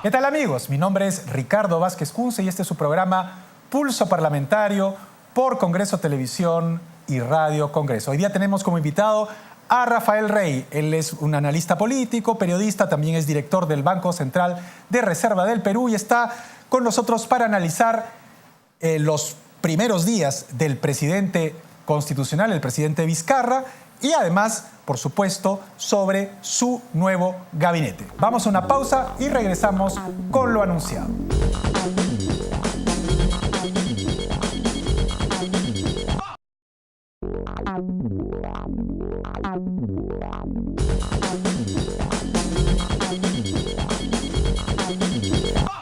¿Qué tal, amigos? Mi nombre es Ricardo Vázquez Kunze y este es su programa Pulso Parlamentario por Congreso Televisión y Radio Congreso. Hoy día tenemos como invitado a Rafael Rey. Él es un analista político, periodista, también es director del Banco Central de Reserva del Perú y está con nosotros para analizar los primeros días del presidente constitucional, el presidente Vizcarra, y además, por supuesto, sobre su nuevo gabinete. Vamos a una pausa y regresamos con lo anunciado.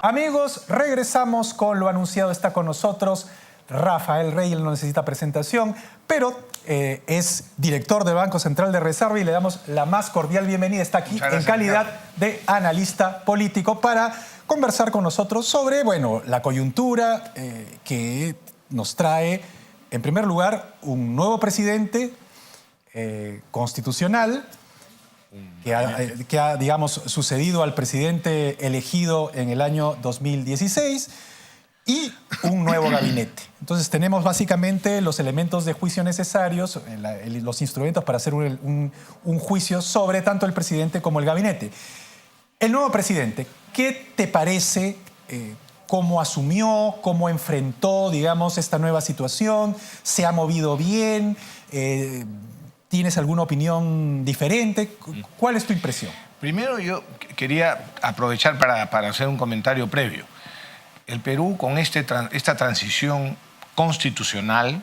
Amigos, regresamos con lo anunciado. Está con nosotros Rafael Rey. Él no necesita presentación, pero es director del Banco Central de Reserva y le damos la más cordial bienvenida. Está aquí en calidad de analista político para conversar con nosotros sobre, bueno, la coyuntura que nos trae, en primer lugar, un nuevo presidente constitucional que ha, digamos, sucedido al presidente elegido en el año 2016 y un nuevo gabinete. Entonces tenemos básicamente los elementos de juicio necesarios, los instrumentos para hacer un juicio sobre tanto el presidente como el gabinete. El nuevo presidente, ¿qué te parece? ¿Cómo asumió? ¿Cómo enfrentó, digamos, esta nueva situación? ¿Se ha movido bien? ¿Tienes alguna opinión diferente? ¿Cuál es tu impresión? Primero yo quería aprovechar para hacer un comentario previo. El Perú, con esta transición constitucional,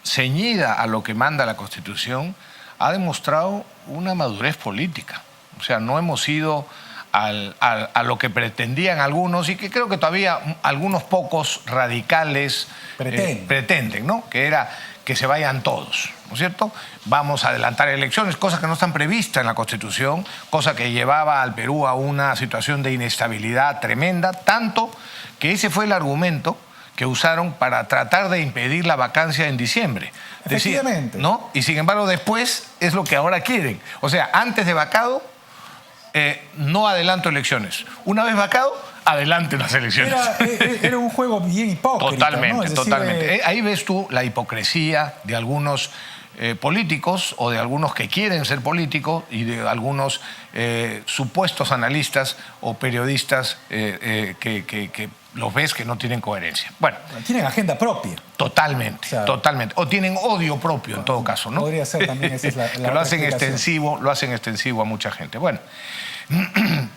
ceñida a lo que manda la Constitución, ha demostrado una madurez política. O sea, no hemos ido a lo que pretendían algunos y que creo que todavía algunos pocos radicales pretenden, ¿no? Que era que se vayan todos, ¿no es cierto? Vamos a adelantar elecciones, cosas que no están previstas en la Constitución, cosa que llevaba al Perú a una situación de inestabilidad tremenda, tanto que ese fue el argumento que usaron para tratar de impedir la vacancia en diciembre. Efectivamente. ¿No? Y sin embargo después es lo que ahora quieren. O sea, antes de vacado, no adelanto elecciones. Una vez vacado, adelante las elecciones. Era un juego bien hipócrita. Totalmente, ¿no? Es decir, totalmente. Ahí ves tú la hipocresía de algunos políticos o de algunos que quieren ser políticos y de algunos supuestos analistas o periodistas que los ves que no tienen coherencia. Bueno. Tienen agenda propia. Totalmente, o sea, totalmente. O tienen odio propio en todo caso, ¿no? Podría ser también, esa es la que lo hacen extensivo a mucha gente. Bueno,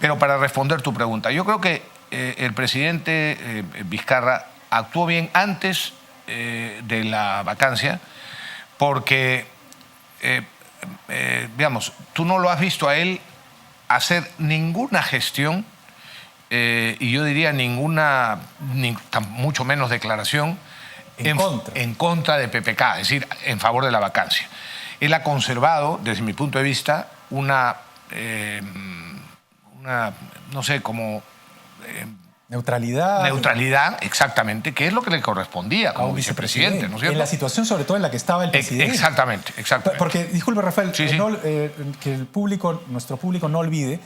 pero para responder tu pregunta, yo creo que el presidente Vizcarra actuó bien antes de la vacancia porque, digamos, tú no lo has visto a él hacer ninguna gestión y yo diría mucho menos declaración en contra de PPK, es decir, en favor de la vacancia. Él ha conservado, desde mi punto de vista, una no sé, como... neutralidad. Neutralidad, exactamente, que es lo que le correspondía como vicepresidente, ¿no es cierto? En la situación, sobre todo, en la que estaba el presidente. Exactamente. Porque, disculpe, Rafael, sí. Que nuestro público no olvide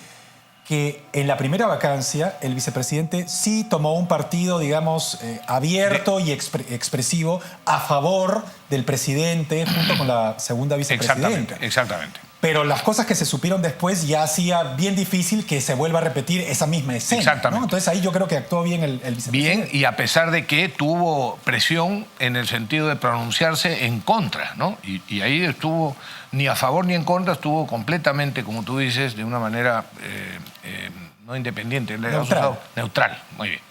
que en la primera vacancia el vicepresidente sí tomó un partido, digamos, abierto y expresivo a favor del presidente junto con la segunda vicepresidenta. Exactamente. Pero las cosas que se supieron después ya hacía bien difícil que se vuelva a repetir esa misma escena. Exactamente. ¿No? Entonces ahí yo creo que actuó bien el vicepresidente. Bien, y a pesar de que tuvo presión en el sentido de pronunciarse en contra, ¿no? Y ahí estuvo ni a favor ni en contra, estuvo completamente, como tú dices, de una manera no independiente, neutral. Muy bien.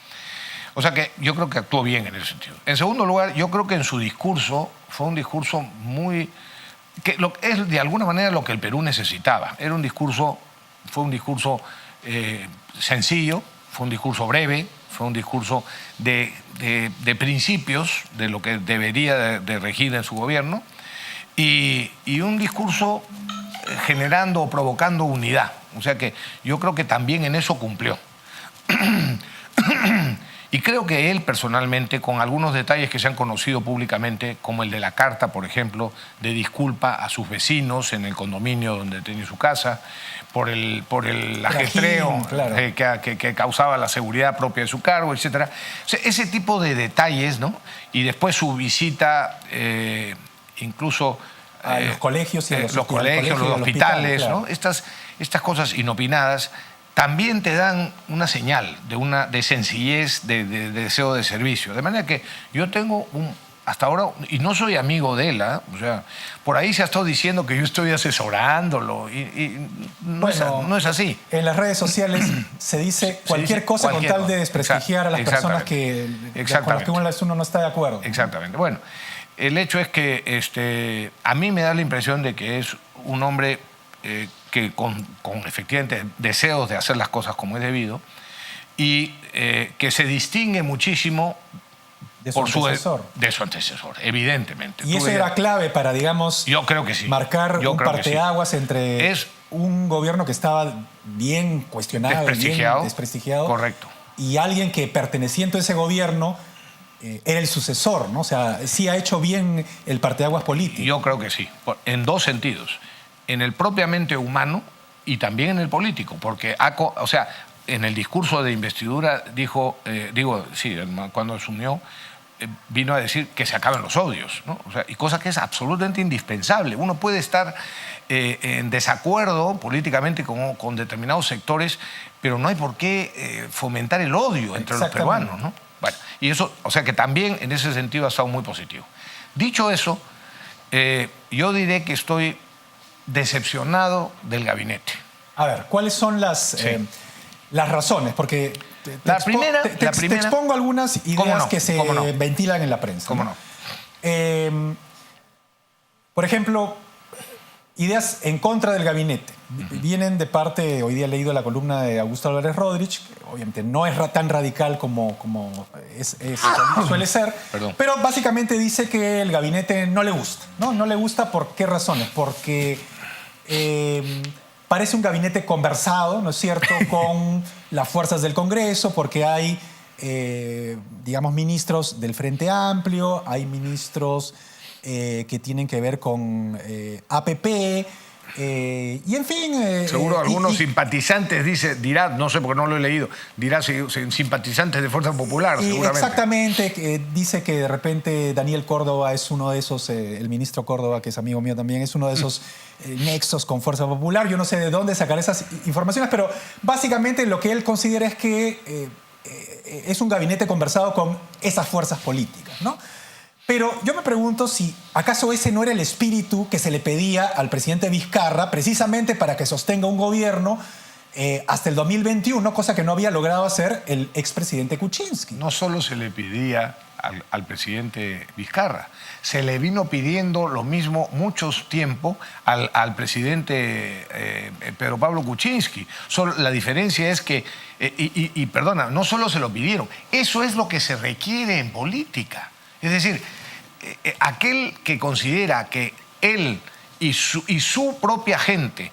O sea que yo creo que actuó bien en ese sentido. En segundo lugar, yo creo que en su discurso fue un discurso muy... que es de alguna manera lo que el Perú necesitaba. Fue un discurso sencillo, fue un discurso breve, fue un discurso de principios de lo que debería de regir en su gobierno y un discurso generando o provocando unidad. O sea que yo creo que también en eso cumplió. Y creo que él personalmente, con algunos detalles que se han conocido públicamente, como el de la carta, por ejemplo, de disculpa a sus vecinos en el condominio donde tenía su casa, por el ajetreo claro, que causaba la seguridad propia de su cargo, etc. O sea, ese tipo de detalles, ¿no? Y después su visita, incluso a los colegios y a los colegios, los hospitales, claro. ¿no? Estas cosas inopinadas también te dan una señal de sencillez, de deseo de servicio. De manera que yo tengo hasta ahora, y no soy amigo de él, ¿eh? O sea, por ahí se ha estado diciendo que yo estoy asesorándolo y no, bueno, no es así. En las redes sociales se dice cualquier cosa con tal de desprestigiar a las personas con las que uno no está de acuerdo. Exactamente. Bueno, el hecho es que a mí me da la impresión de que es un hombre que con efectivamente deseos de hacer las cosas como es debido y que se distingue muchísimo de su antecesor. De su antecesor, evidentemente. Y eso era clave para, digamos, yo creo que sí. Marcar un parteaguas entre un gobierno que estaba bien cuestionado, bien desprestigiado. Correcto. Y alguien que perteneciente a ese gobierno era el sucesor, ¿no? O sea, sí ha hecho bien el parteaguas político. Yo creo que sí, en dos sentidos. En el propiamente humano y también en el político, porque, o sea, en el discurso de investidura dijo, cuando asumió, vino a decir que se acaben los odios, ¿no? O sea, y cosa que es absolutamente indispensable. Uno puede estar en desacuerdo políticamente con determinados sectores, pero no hay por qué fomentar el odio entre los peruanos, ¿no? Bueno, y eso, o sea que también en ese sentido ha estado muy positivo. Dicho eso, yo diré que estoy decepcionado del gabinete. A ver, ¿cuáles son las razones? Porque te expongo algunas ideas que se ventilan en la prensa. ¿Cómo no? Por ejemplo, ideas en contra del gabinete. Vienen de parte, hoy día he leído la columna de Augusto Álvarez Rodríguez, que obviamente no es tan radical como suele ser, pero básicamente dice que el gabinete no le gusta. No le gusta, ¿por qué razones? Porque parece un gabinete conversado, ¿no es cierto?, con las fuerzas del Congreso, porque hay, digamos, ministros del Frente Amplio, hay ministros que tienen que ver con APP, y en fin... Seguro algunos simpatizantes, dirá, no sé porque no lo he leído, dirá simpatizantes de Fuerza Popular, seguramente. Exactamente, dice que de repente Daniel Córdoba es uno de esos, el ministro Córdoba, que es amigo mío también, es uno de esos nexos con Fuerza Popular. Yo no sé de dónde sacar esas informaciones, pero básicamente lo que él considera es que es un gabinete conversado con esas fuerzas políticas, ¿no? Pero yo me pregunto si acaso ese no era el espíritu que se le pedía al presidente Vizcarra precisamente para que sostenga un gobierno hasta el 2021, cosa que no había logrado hacer el expresidente Kuczynski. No solo se le pedía al presidente Vizcarra, se le vino pidiendo lo mismo mucho tiempo al presidente Pedro Pablo Kuczynski. La diferencia es que, perdona, no solo se lo pidieron, eso es lo que se requiere en política. Es decir, aquel que considera que él y su propia gente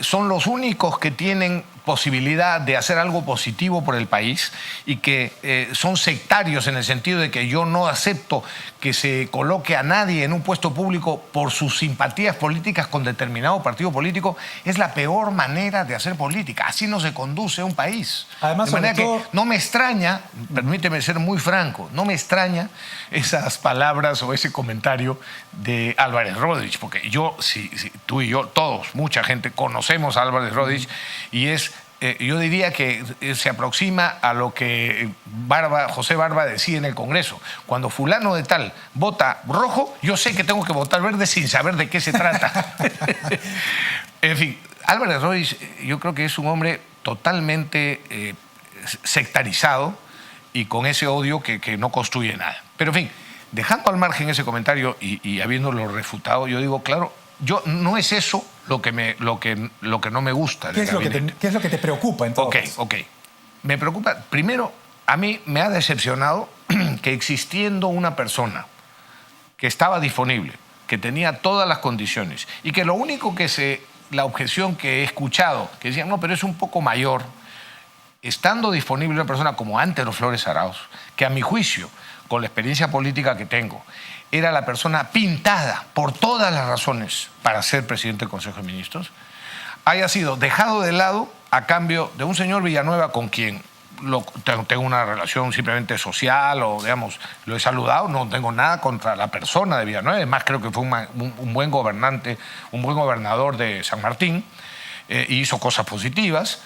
son los únicos que tienen posibilidad de hacer algo positivo por el país y que son sectarios en el sentido de que yo no acepto que se coloque a nadie en un puesto público por sus simpatías políticas con determinado partido político, es la peor manera de hacer política. Así no se conduce un país. Además, de manera que no me extraña, permíteme ser muy franco, no me extraña esas palabras o ese comentario de Álvarez Rodríguez, porque yo, si tú y yo, todos, mucha gente conocemos a Álvarez Rodríguez y yo diría que se aproxima a lo que José Barba decía en el Congreso. Cuando fulano de tal vota rojo, yo sé que tengo que votar verde sin saber de qué se trata. En fin, Álvarez Rodríguez yo creo que es un hombre totalmente sectarizado y con ese odio que no construye nada. Pero en fin, dejando al margen ese comentario y habiéndolo refutado, yo digo, claro, no es eso lo que no me gusta. ¿Qué es lo que te preocupa entonces? Ok. Me preocupa, primero, a mí me ha decepcionado que existiendo una persona que estaba disponible, que tenía todas las condiciones y que lo único la objeción que he escuchado, que decían, no, pero es un poco mayor, estando disponible una persona como Antero Flores Arauz, que a mi juicio, con la experiencia política que tengo, era la persona pintada por todas las razones para ser presidente del Consejo de Ministros, haya sido dejado de lado a cambio de un señor Villanueva con quien tengo una relación simplemente social o, digamos, lo he saludado, no tengo nada contra la persona de Villanueva, además creo que fue un buen gobernante, un buen gobernador de San Martín, y hizo cosas positivas,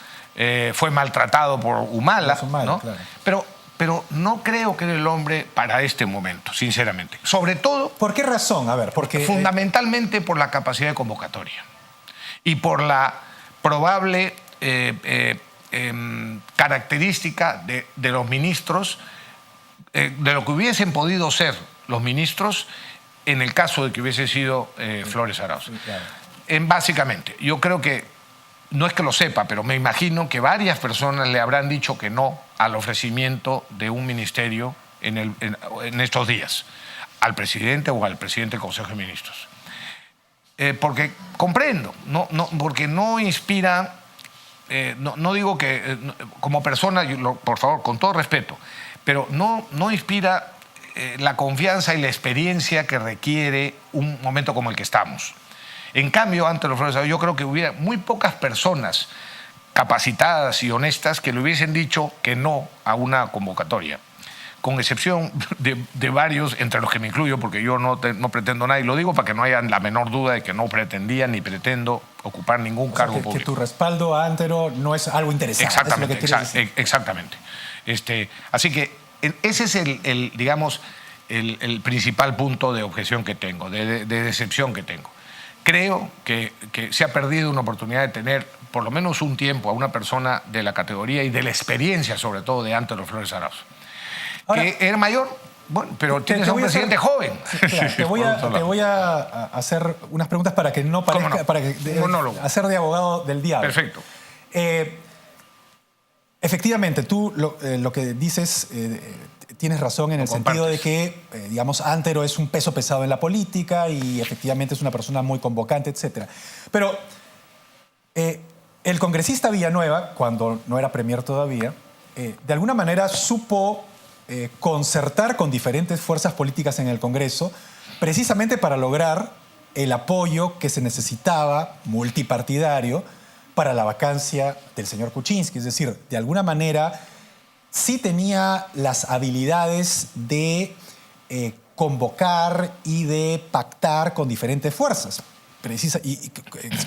fue maltratado por Humala, ¿no? Claro. Pero no creo que era el hombre para este momento, sinceramente. Sobre todo... ¿Por qué razón? A ver, porque... Fundamentalmente por la capacidad de convocatoria y por la probable característica de los ministros, de lo que hubiesen podido ser los ministros en el caso de que hubiese sido Flores Arauz. Sí, claro. Básicamente, yo creo que, no es que lo sepa, pero me imagino que varias personas le habrán dicho que no al ofrecimiento de un ministerio en estos días, al presidente o al presidente del Consejo de Ministros. Porque comprendo, porque no inspira, no digo que como persona, por favor, con todo respeto, pero no inspira la confianza y la experiencia que requiere un momento como el que estamos. En cambio, ante los Flores, yo creo que hubiera muy pocas personas capacitadas y honestas que le hubiesen dicho que no a una convocatoria, con excepción de varios, entre los que me incluyo, porque yo no pretendo nada, y lo digo para que no haya la menor duda de que no pretendía ni pretendo ocupar ningún cargo público. Que tu respaldo a Antero no es algo interesante. Exactamente, es lo que exactamente. Así que ese es digamos, el principal punto de objeción que tengo, de decepción que tengo. Creo que se ha perdido una oportunidad de tener por lo menos un tiempo a una persona de la categoría y de la experiencia, sobre todo, de Antero Flores Arauz. Ahora, que era mayor, bueno, pero tienes a un presidente joven. Sí, claro, te voy a hacer unas preguntas para que no parezca... Para hacer de abogado del diablo. Perfecto. Efectivamente, tú lo que dices... tienes razón en el sentido de que, digamos, Antero es un peso pesado en la política y efectivamente es una persona muy convocante, etc. Pero el congresista Villanueva, cuando no era premier todavía, de alguna manera supo concertar con diferentes fuerzas políticas en el Congreso precisamente para lograr el apoyo que se necesitaba, multipartidario, para la vacancia del señor Kuczynski. Es decir, de alguna manera... sí tenía las habilidades de convocar y de pactar con diferentes fuerzas. Y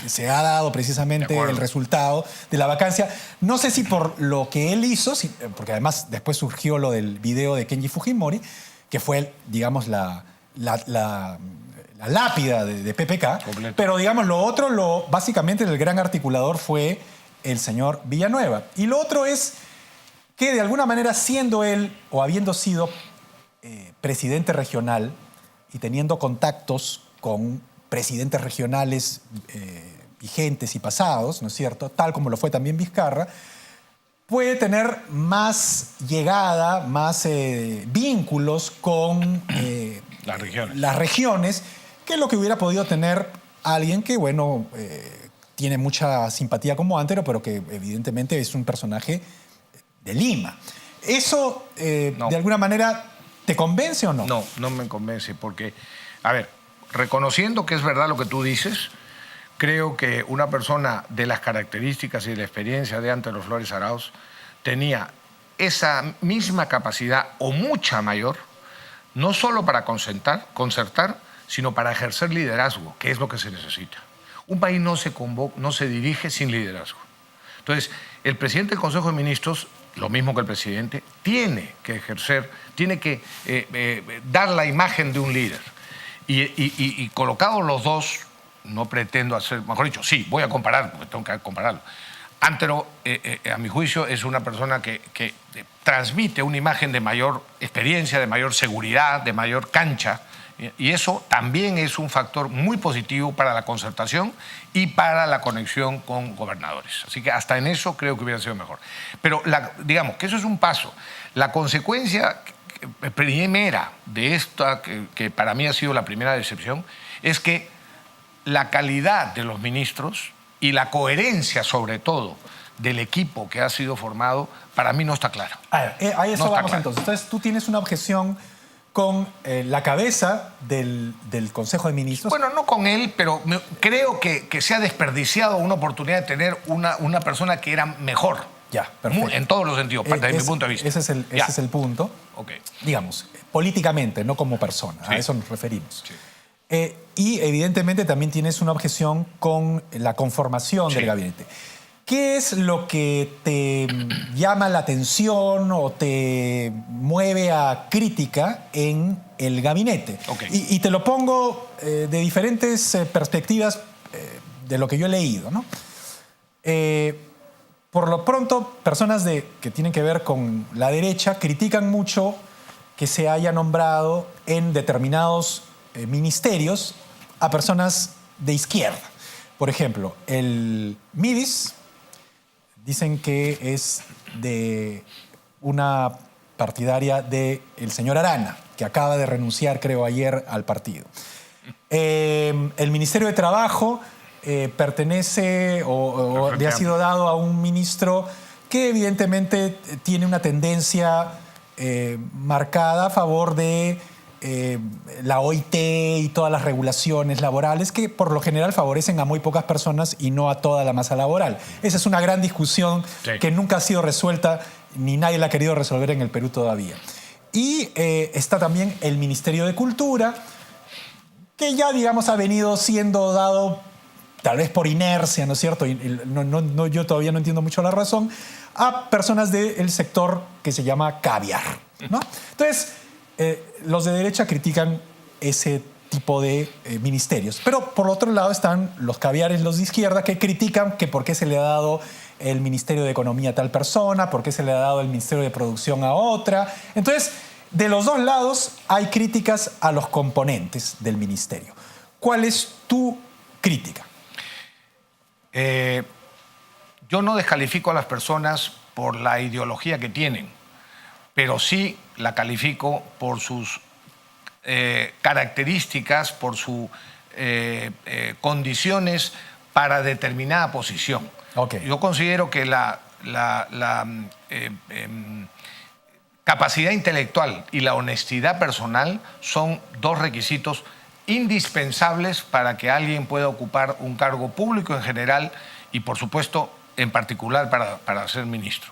se ha dado precisamente el resultado de la vacancia. No sé si por lo que él hizo, porque además después surgió lo del video de Kenji Fujimori, que fue, digamos, la lápida de PPK. Completo. Pero, digamos, lo otro, básicamente el gran articulador fue el señor Villanueva. Y lo otro es... que de alguna manera, siendo él o habiendo sido presidente regional y teniendo contactos con presidentes regionales vigentes y pasados, ¿no es cierto?, tal como lo fue también Vizcarra, puede tener más llegada, más vínculos con las regiones, que es lo que hubiera podido tener alguien que, bueno, tiene mucha simpatía como Antero, pero que evidentemente es un personaje de Lima. ¿Eso, de alguna manera, te convence o no? No, no me convence, porque, a ver, reconociendo que es verdad lo que tú dices, creo que una persona de las características y de la experiencia de Antero Flores Arauz tenía esa misma capacidad, o mucha mayor, no solo para concertar, sino para ejercer liderazgo, que es lo que se necesita. Un país no se dirige sin liderazgo. Entonces, el presidente del Consejo de Ministros, lo mismo que el presidente, tiene que ejercer, tiene que dar la imagen de un líder. Y colocados los dos, no pretendo hacer, mejor dicho, sí, voy a comparar, porque tengo que compararlo. Antero, a mi juicio, es una persona que transmite una imagen de mayor experiencia, de mayor seguridad, de mayor cancha, y eso también es un factor muy positivo para la concertación y para la conexión con gobernadores. Así que hasta en eso creo que hubiera sido mejor. Pero digamos que eso es un paso. La consecuencia primera de esta, que para mí ha sido la primera decepción, es que la calidad de los ministros y la coherencia, sobre todo, del equipo que ha sido formado, para mí no está claro. A ver, a eso No está vamos claro. entonces. Entonces, tú tienes una objeción con la cabeza del Consejo de Ministros. Bueno, no con él, pero creo que se ha desperdiciado una oportunidad de tener una persona que era mejor. Ya, perfecto. En todos los sentidos, desde mi punto de vista. Ese es el punto. Ok. Digamos, políticamente, no como persona. Sí. A eso nos referimos. Sí. Y evidentemente también tienes una objeción con la conformación del gabinete. ¿Qué es lo que te llama la atención o te mueve a crítica en el gabinete? Ok. Y te lo pongo de diferentes perspectivas de lo que yo he leído, ¿no? Por lo pronto, personas que tienen que ver con la derecha critican mucho que se haya nombrado en determinados ministerios a personas de izquierda. Por ejemplo, el MIDIS dicen que es de una partidaria del señor Arana, que acaba de renunciar, creo, ayer al partido. El Ministerio de Trabajo pertenece o le ha sido dado a un ministro que evidentemente tiene una tendencia marcada a favor de la OIT y todas las regulaciones laborales que por lo general favorecen a muy pocas personas y no a toda la masa laboral. Esa es una gran discusión que nunca ha sido resuelta ni nadie la ha querido resolver en el Perú todavía. Y está también el Ministerio de Cultura, que ya, digamos, ha venido siendo dado, tal vez por inercia, ¿no es cierto? Yo todavía no entiendo mucho la razón, a personas del sector que se llama caviar, ¿no? Entonces, los de derecha critican ese tipo de ministerios. Pero por otro lado están los caviares, los de izquierda, que critican que por qué se le ha dado el Ministerio de Economía a tal persona, por qué se le ha dado el Ministerio de Producción a otra. Entonces, de los dos lados hay críticas a los componentes del ministerio. ¿Cuál es tu crítica? Yo no descalifico a las personas por la ideología que tienen, pero sí la califico por sus características, por sus condiciones para determinada posición. Okay. Yo considero que la capacidad intelectual y la honestidad personal son dos requisitos indispensables para que alguien pueda ocupar un cargo público en general y, por supuesto, en particular para ser ministro.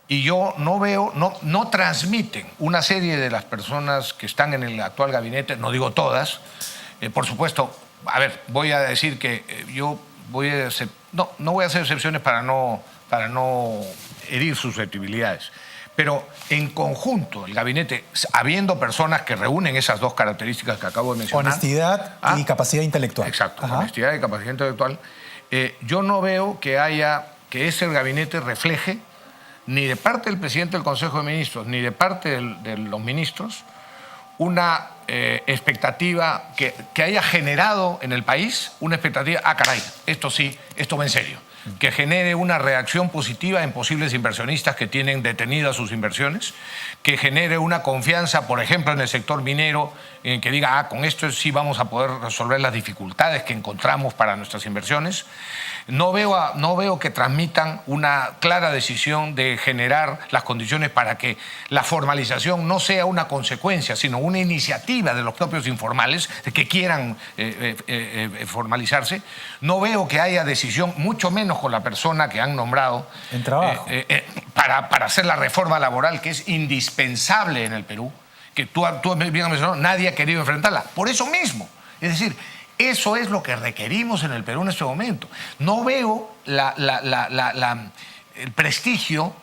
Y yo no veo, no transmiten una serie de las personas que están en el actual gabinete, no digo todas, por supuesto, a ver, voy a decir que yo voy a no voy a hacer excepciones para no herir susceptibilidades. Pero en conjunto, el gabinete, habiendo personas que reúnen esas dos características que acabo de mencionar. Honestidad y capacidad intelectual. Exacto, honestidad y capacidad intelectual. Yo no veo que ese gabinete refleje, ni de parte del presidente del Consejo de Ministros, ni de parte de los ministros, una expectativa que haya generado en el país una expectativa, caray, esto sí, esto va en serio. Que genere una reacción positiva en posibles inversionistas que tienen detenidas sus inversiones, que genere una confianza, por ejemplo, en el sector minero, en que diga, con esto sí vamos a poder resolver las dificultades que encontramos para nuestras inversiones. No veo que transmitan una clara decisión de generar las condiciones para que la formalización no sea una consecuencia, sino una iniciativa de los propios informales que quieran formalizarse. No veo que haya decisión, mucho menos con la persona que han nombrado en trabajo para hacer la reforma laboral que es indispensable en el Perú, que tú bien has mencionado, nadie ha querido enfrentarla. Por eso mismo. Es decir, eso es lo que requerimos en el Perú en este momento. No veo el prestigio,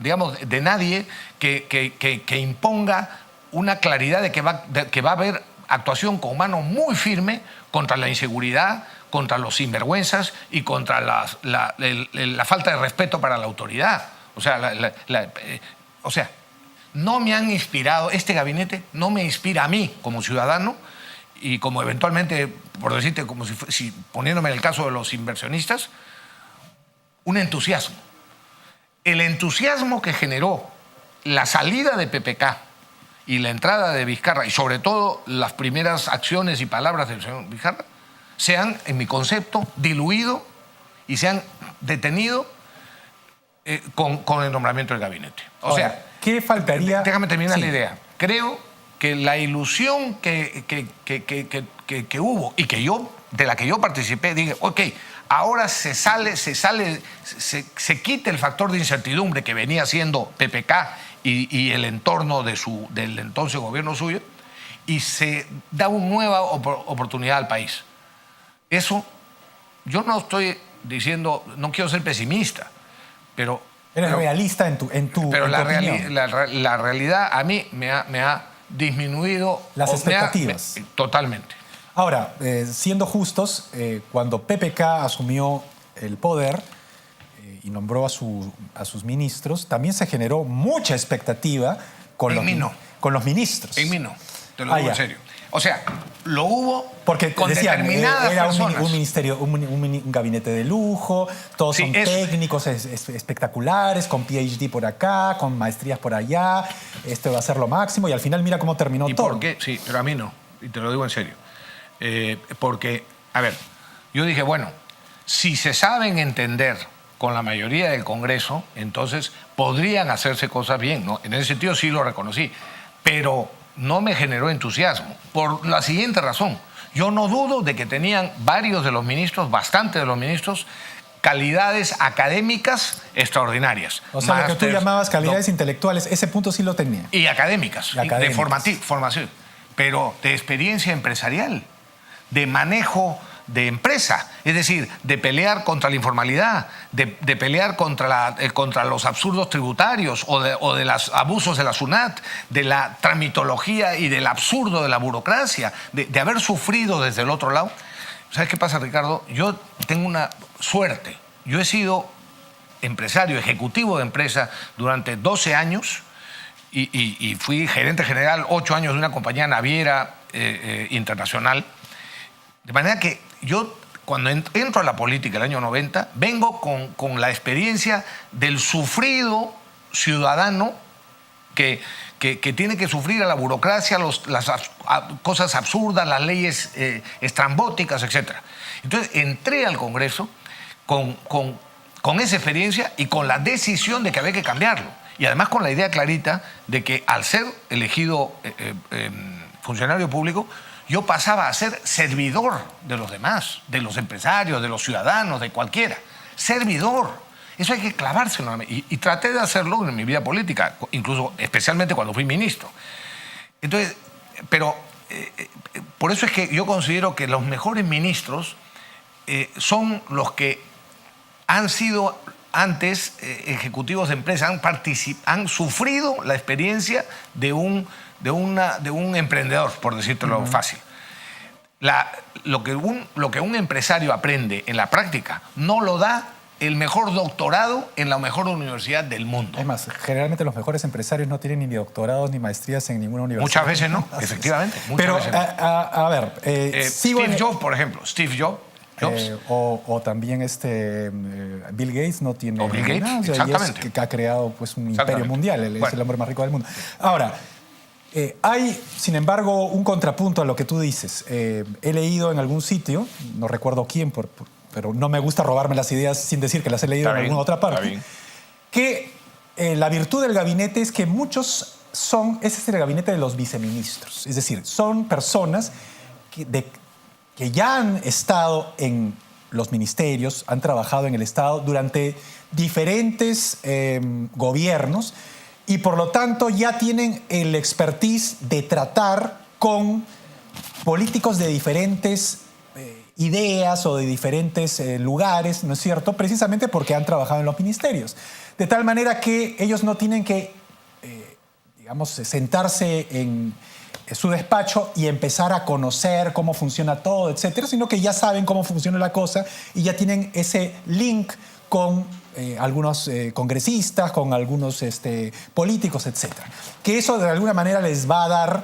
digamos, de nadie que imponga una claridad de que va a haber actuación con mano muy firme contra la inseguridad, contra los sinvergüenzas y contra la falta de respeto para la autoridad. O sea, no me han inspirado, este gabinete no me inspira a mí como ciudadano y como eventualmente, por decirte, como si poniéndome en el caso de los inversionistas, un entusiasmo. El entusiasmo que generó la salida de PPK y la entrada de Vizcarra, y sobre todo las primeras acciones y palabras del señor Vizcarra, se han, en mi concepto, diluido y se han detenido con el nombramiento del gabinete. O Ahora, sea, ¿qué faltaría? déjame terminar Sí. la idea. Creo que la ilusión que hubo y de la que yo participé, dije, ok, ahora se quita el factor de incertidumbre que venía siendo PPK y el entorno del entonces gobierno suyo, y se da una nueva oportunidad al país. Eso, yo no estoy diciendo, no quiero ser pesimista, pero... Eres realista en tu Pero la opinión. realidad a mí me ha disminuido... Las expectativas. Totalmente. Ahora, siendo justos, cuando PPK asumió el poder y nombró a sus ministros, también se generó mucha expectativa con los ministros. En mí no, te lo digo en serio. O sea, lo hubo porque con decían, determinadas era personas. un ministerio, un gabinete de lujo, todos son técnicos espectaculares, con PhD por acá, con maestrías por allá, esto va a ser lo máximo, y al final mira cómo terminó todo. ¿Por qué? Sí, pero a mí no, y te lo digo en serio. Porque, a ver, yo dije, bueno, si se saben entender con la mayoría del Congreso, entonces podrían hacerse cosas bien, ¿no? En ese sentido sí lo reconocí, pero no me generó entusiasmo, por la siguiente razón. Yo no dudo de que tenían varios de los ministros, bastante de los ministros, calidades académicas extraordinarias. O sea, lo que tú llamabas calidades intelectuales, ese punto sí lo tenía. Y académicas, de formación, pero de experiencia empresarial, de manejo de empresa, es decir, de pelear contra la informalidad, de pelear contra los absurdos tributarios o de los abusos de la SUNAT, de la tramitología y del absurdo de la burocracia, de haber sufrido desde el otro lado. ¿Sabes qué pasa, Ricardo? Yo tengo una suerte. Yo he sido empresario, ejecutivo de empresa durante 12 años y fui gerente general 8 años de una compañía naviera internacional. De manera que yo, cuando entro a la política el año 90, vengo con la experiencia del sufrido ciudadano que tiene que sufrir a la burocracia, las cosas absurdas, las leyes estrambóticas, etc. Entonces entré al Congreso con esa experiencia y con la decisión de que había que cambiarlo. Y además con la idea clarita de que al ser elegido funcionario público, yo pasaba a ser servidor de los demás, de los empresarios, de los ciudadanos, de cualquiera. Servidor. Eso hay que clavárselo. Y traté de hacerlo en mi vida política, incluso especialmente cuando fui ministro. Entonces, pero por eso es que yo considero que los mejores ministros son los que han sido antes ejecutivos de empresa, han sufrido la experiencia de un emprendedor, por decírtelo fácil. Lo que un empresario aprende en la práctica no lo da el mejor doctorado en la mejor universidad del mundo. Es más, generalmente los mejores empresarios no tienen ni doctorados ni maestrías en ninguna universidad. Muchas veces no, efectivamente. Pero, veces no. a ver... Steve Jobs, por ejemplo. Steve Jobs. O también Bill Gates no tiene... O Bill Gates, nada, o sea, exactamente. Que ha creado pues, un imperio mundial, él es el hombre más rico del mundo. Ahora, hay, sin embargo, un contrapunto a lo que tú dices. He leído en algún sitio, no recuerdo quién, pero no me gusta robarme las ideas sin decir que las he leído en alguna otra parte, que la virtud del gabinete es que muchos ese es el gabinete de los viceministros. Es decir, son personas que ya han estado en los ministerios, han trabajado en el Estado durante diferentes gobiernos y por lo tanto ya tienen el expertise de tratar con políticos de diferentes ideas o de diferentes lugares, ¿no es cierto? Precisamente porque han trabajado en los ministerios. De tal manera que ellos no tienen que, digamos, sentarse en su despacho y empezar a conocer cómo funciona todo, etcétera, sino que ya saben cómo funciona la cosa y ya tienen ese link con algunos congresistas, con algunos políticos, etcétera. Que eso de alguna manera les va a dar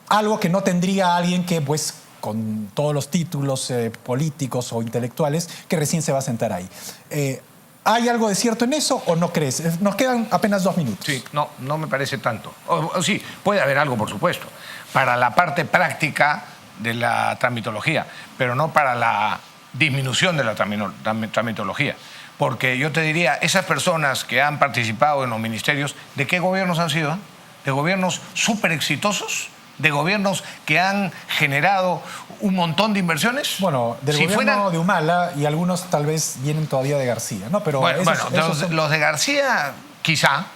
algo que no tendría alguien que, pues, con todos los títulos políticos o intelectuales, que recién se va a sentar ahí. ¿Hay algo de cierto en eso o no crees? Nos quedan apenas 2 minutos. Sí, no me parece tanto. O sí, puede haber algo, por supuesto, para la parte práctica de la tramitología, pero no para la disminución de la tramitología. Porque yo te diría, esas personas que han participado en los ministerios, ¿de qué gobiernos han sido? ¿De gobiernos súper exitosos? ¿De gobiernos que han generado un montón de inversiones? Bueno, del gobierno de Humala, y algunos tal vez vienen todavía de García, ¿no? Pero bueno, los de García quizá,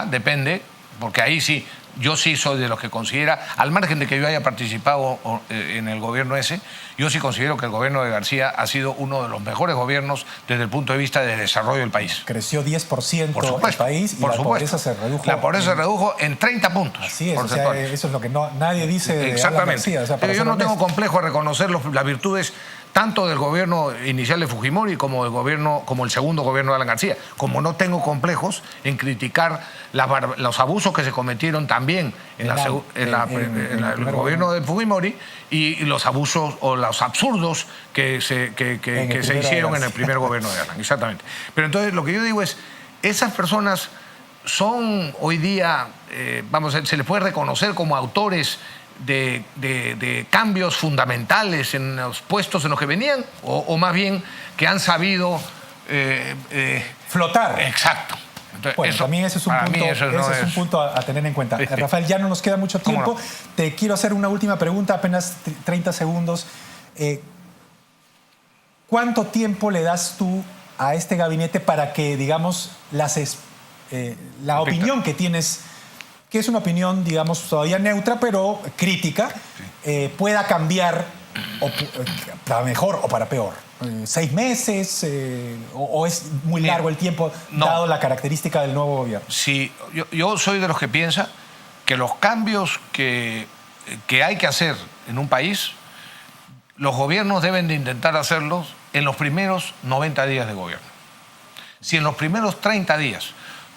depende, porque ahí sí, yo sí soy de los que considera, al margen de que yo haya participado en el gobierno ese, yo sí considero que el gobierno de García ha sido uno de los mejores gobiernos desde el punto de vista de desarrollo del país. Creció 10% el país y la pobreza se redujo. La pobreza se redujo en 30 puntos. Así es, o sea, eso es lo que nadie dice de exactamente. García. O sea, pero yo no tengo complejo de reconocer las virtudes tanto del gobierno inicial de Fujimori como el segundo gobierno de Alan García. Como no tengo complejos en criticar los abusos que se cometieron también en el gobierno de Fujimori y los abusos o los absurdos que se hicieron en el primer gobierno de Alan. Exactamente. Pero entonces lo que yo digo es, esas personas son hoy día, se les puede reconocer como autores de cambios fundamentales en los puestos en los que venían, o más bien que han sabido flotar. Exacto. Entonces, bueno, también ese es un punto a tener en cuenta. Rafael, ya no nos queda mucho tiempo. No? Te quiero hacer una última pregunta, apenas 30 segundos. ¿Cuánto tiempo le das tú a este gabinete para que, digamos, la opinión que tienes, que es una opinión, digamos, todavía neutra, pero crítica, pueda cambiar para mejor o para peor? ¿6 meses? ¿O es muy largo el tiempo, dado la característica del nuevo gobierno? Sí, yo soy de los que piensa que los cambios que hay que hacer en un país, los gobiernos deben de intentar hacerlos en los primeros 90 días de gobierno. Si en los primeros 30 días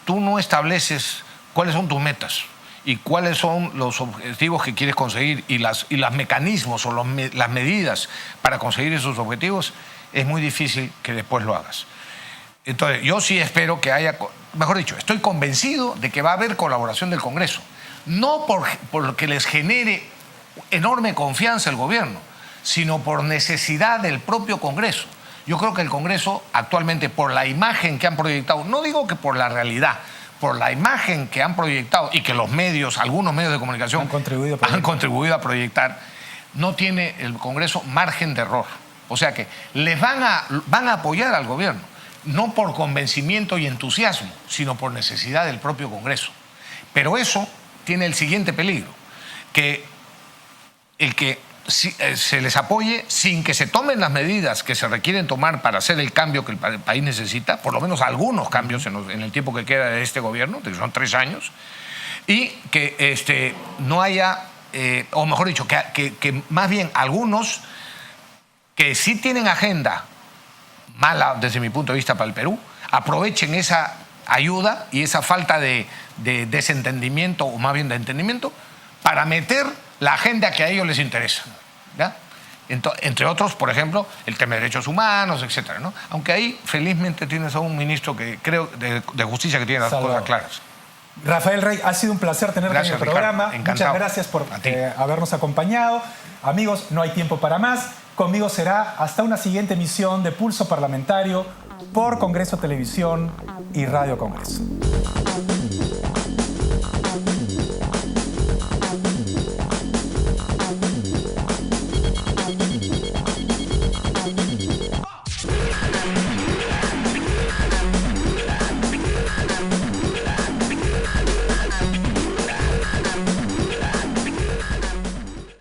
tú no estableces cuáles son tus metas y cuáles son los objetivos que quieres conseguir y los mecanismos o las medidas para conseguir esos objetivos, es muy difícil que después lo hagas. Entonces, yo sí espero que haya, mejor dicho, estoy convencido de que va a haber colaboración del Congreso. No porque les genere enorme confianza el gobierno, sino por necesidad del propio Congreso. Yo creo que el Congreso actualmente, por la imagen que han proyectado, no digo que por la realidad, por la imagen que han proyectado y que los medios, algunos medios de comunicación han contribuido a proyectar, no tiene el Congreso margen de error. O sea que les van a apoyar al gobierno, no por convencimiento y entusiasmo, sino por necesidad del propio Congreso. Pero eso tiene el siguiente peligro, que se les apoye sin que se tomen las medidas que se requieren tomar para hacer el cambio que el país necesita, por lo menos algunos cambios en el tiempo que queda de este gobierno, que son 3 años, y que no haya, o mejor dicho, que más bien algunos que sí tienen agenda mala desde mi punto de vista para el Perú, aprovechen esa ayuda y esa falta de desentendimiento, o más bien de entendimiento, para meter la agenda que a ellos les interesa, ¿ya? Entre otros, por ejemplo, el tema de derechos humanos, etcétera, ¿no? Aunque ahí, felizmente, tienes a un ministro que creo de justicia que tiene las cosas claras. Rafael Rey, ha sido un placer tenerte en el programa. Muchas gracias por habernos acompañado. Amigos, no hay tiempo para más. Conmigo será hasta una siguiente emisión de Pulso Parlamentario por Congreso Televisión y Radio Congreso.